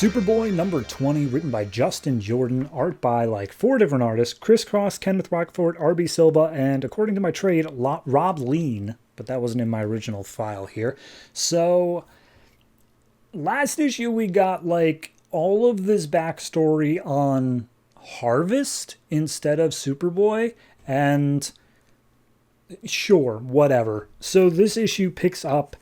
Superboy number 20, written by Justin Jordan, art by like 4 different artists: Crisscross, Kenneth Rockford, R.B. Silva, and according to my trade, Rob Lean, but that wasn't in my original file here. So, last issue we got like all of this backstory on Harvest instead of Superboy, and sure, whatever. So this issue picks up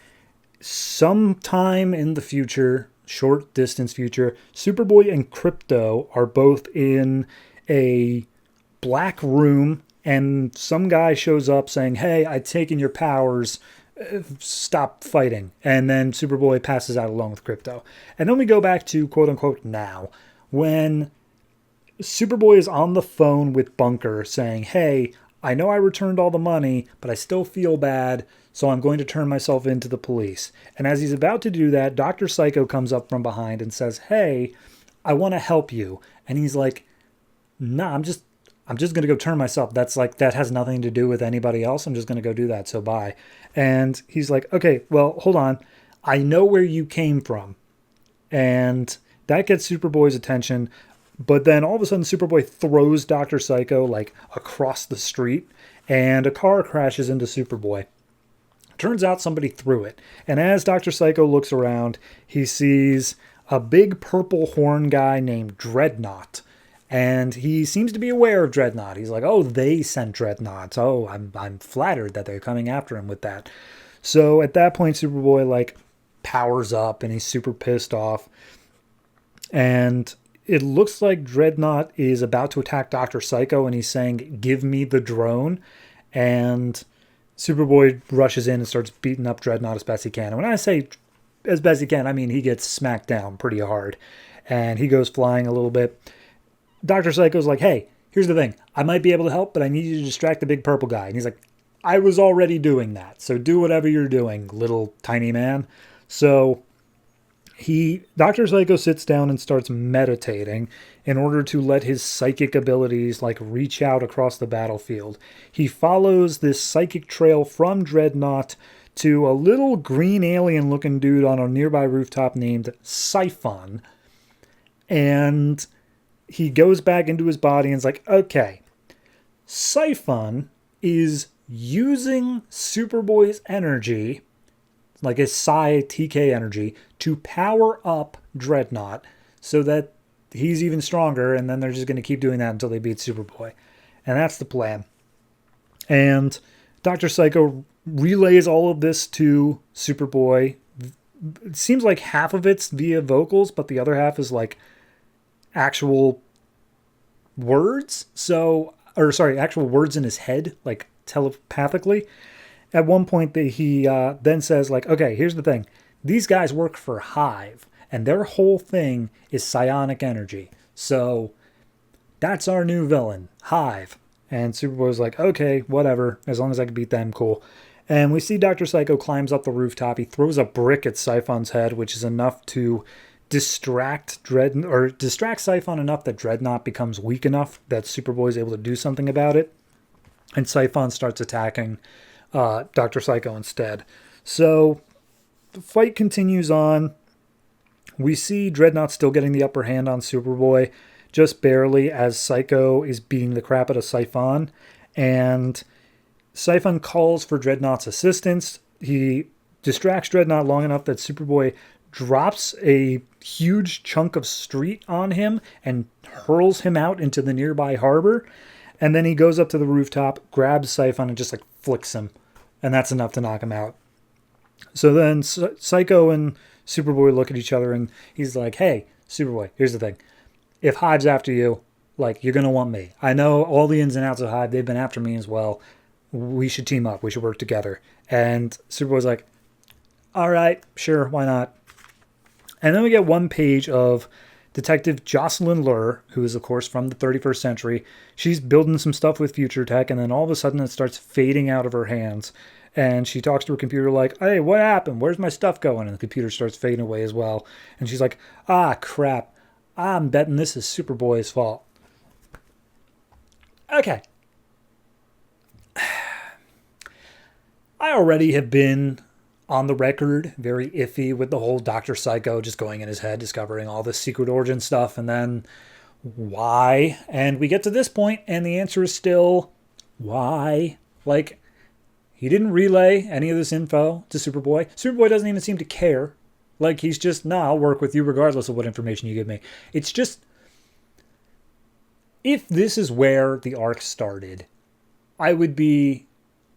sometime in the future, short distance future. Superboy and Crypto are both in a black room, and some guy shows up saying, "Hey, I've taken your powers, stop fighting." And then Superboy passes out along with Crypto. And then we go back to quote unquote now, when Superboy is on the phone with Bunker saying, "Hey, I know I returned all the money, but I still feel bad, so I'm going to turn myself into the police." And as he's about to do that, Dr. Psycho comes up from behind and says, "Hey, I want to help you." And he's like, "Nah, I'm just going to go turn myself. That has nothing to do with anybody else. I'm just going to go do that. So bye." And he's like, "Okay, well, hold on. I know where you came from." And that gets Superboy's attention. But then all of a sudden, Superboy throws Dr. Psycho like across the street, and a car crashes into Superboy. Turns out somebody threw it. And as Dr. Psycho looks around, he sees a big purple horn guy named Dreadnought. And he seems to be aware of Dreadnought. He's like, "Oh, they sent Dreadnought. Oh, I'm flattered that they're coming after him with that." So at that point, Superboy like powers up and he's super pissed off. And it looks like Dreadnought is about to attack Dr. Psycho, and he's saying, "Give me the drone." And Superboy rushes in and starts beating up Dreadnought as best he can. And when I say as best he can, I mean he gets smacked down pretty hard. And he goes flying a little bit. Dr. Psycho's like, "Hey, here's the thing. I might be able to help, but I need you to distract the big purple guy." And he's like, "I was already doing that. So do whatever you're doing, little tiny man." So Dr. Psycho sits down and starts meditating in order to let his psychic abilities like reach out across the battlefield. He follows this psychic trail from Dreadnought to a little green alien looking dude on a nearby rooftop named Siphon. And he goes back into his body and is like, "Okay, Siphon is using Superboy's energy, like his Psi TK energy, to power up Dreadnought so that he's even stronger, and then they're just going to keep doing that until they beat Superboy." And that's the plan. And Dr. Psycho relays all of this to Superboy. It seems like half of it's via vocals, but the other half is like actual words. Actual words in his head, like telepathically. At one point, he then says, like, "Okay, here's the thing. These guys work for Hive, and their whole thing is psionic energy. So that's our new villain, Hive." And Superboy's like, "Okay, whatever. As long as I can beat them, cool." And we see Dr. Psycho climbs up the rooftop. He throws a brick at Siphon's head, which is enough to distract Siphon enough that Dreadnought becomes weak enough that Superboy's able to do something about it. And Siphon starts attacking Dr. Psycho instead. So the fight continues on. We see Dreadnought still getting the upper hand on Superboy, just barely, as Psycho is beating the crap out of Siphon. And Siphon calls for Dreadnought's assistance. He distracts Dreadnought long enough that Superboy drops a huge chunk of street on him and hurls him out into the nearby harbor. And then he goes up to the rooftop, grabs Siphon, and just like flicks him. And that's enough to knock him out. So then Psycho and Superboy look at each other, and he's like, "Hey, Superboy, here's the thing. If Hive's after you, like, you're going to want me. I know all the ins and outs of Hive. They've been after me as well. We should team up. We should work together." And Superboy's like, "All right, sure, why not?" And then we get one page of Detective Jocelyn Lur, who is, of course, from the 31st century. She's building some stuff with future tech, and then all of a sudden it starts fading out of her hands. And she talks to her computer like, "Hey, what happened? Where's my stuff going?" And the computer starts fading away as well. And she's like, "Ah, crap. I'm betting this is Superboy's fault." Okay. I already have been on the record, very iffy with the whole Dr. Psycho just going in his head, discovering all this secret origin stuff, and then why? And we get to this point, and the answer is still why? Like, he didn't relay any of this info to Superboy. Superboy doesn't even seem to care. Like, he's just, nah, I'll work with you regardless of what information you give me. It's just, if this is where the arc started, I would be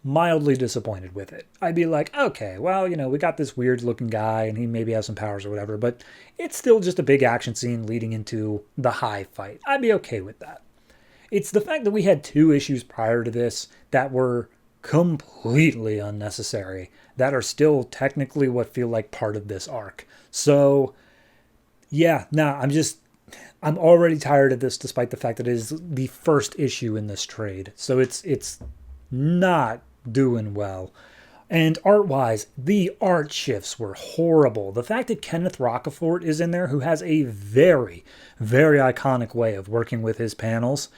mildly disappointed with it. I'd be like, okay, well, we got this weird looking guy and he maybe has some powers or whatever, but it's still just a big action scene leading into the high fight. I'd be okay with that. It's the fact that we had 2 issues prior to this that were completely unnecessary, that are still technically what feel like part of this arc. So, yeah, I'm already tired of this, despite the fact that it is the first issue in this trade. So it's not doing well. And art-wise, the art shifts were horrible. The fact that Kenneth Rocafort is in there, who has a very, very iconic way of working with his panels,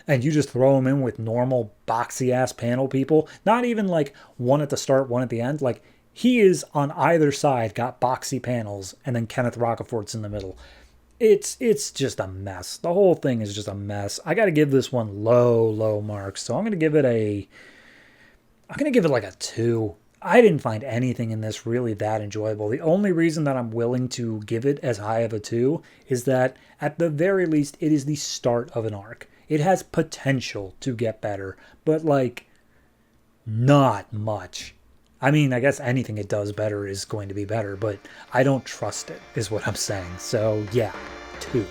and you just throw him in with normal boxy-ass panel people, not even like one at the start, one at the end, like he is on either side, got boxy panels, and then Kenneth Rocafort's in the middle. It's just a mess. The whole thing is just a mess. I got to give this one low marks. So I'm going to give it like a 2. I didn't find anything in this really that enjoyable. The only reason that I'm willing to give it as high of a 2 is that at the very least, it is the start of an arc. It has potential to get better, but like not much. I mean, I guess anything it does better is going to be better, but I don't trust it, is what I'm saying. So yeah, 2.